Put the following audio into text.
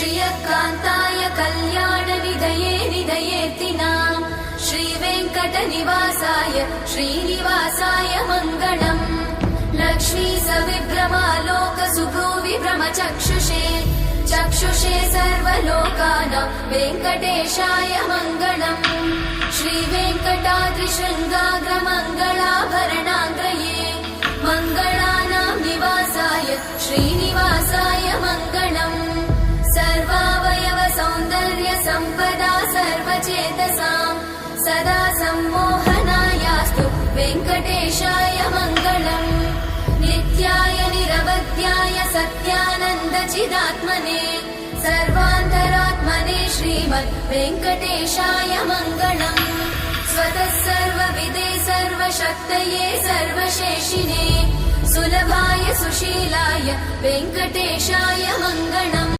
श्रियकान्ताय कल्याणनिधये निधयेऽर्तिनाम् श्रीवेङ्कटनिवासाय श्रीनिवासाय मङ्गलम् लक्ष्मी सविभ्रमालोकसुभ्रूविभ्रमचक्षुषे चक्षुषे सर्वलोकानां वेङ्कटेशाय मङ्गलम् श्रीवेङ्कटाद्रिशृङ्गाग्रमङ्गलाभरणाङ्गये मङ्गलानां निवासाय श्रीनिवासाय मङ्गलम् सर्वावयव सौन्दर्य सम्पदा सर्वचेतसां सदा सम्मोहनायास्तु वेङ्कटेशाय मङ्गलम् नित्याय निरवध्याय सत्यानन्दचिदात्मने सर्वान्तरात्मने श्रीमद् वेङ्कटेशाय मङ्गलम् स्वतः सर्वविदे सर्वशक्तये सर्वशेषिने सुलभाय सुशीलाय वेङ्कटेशाय मङ्गलम्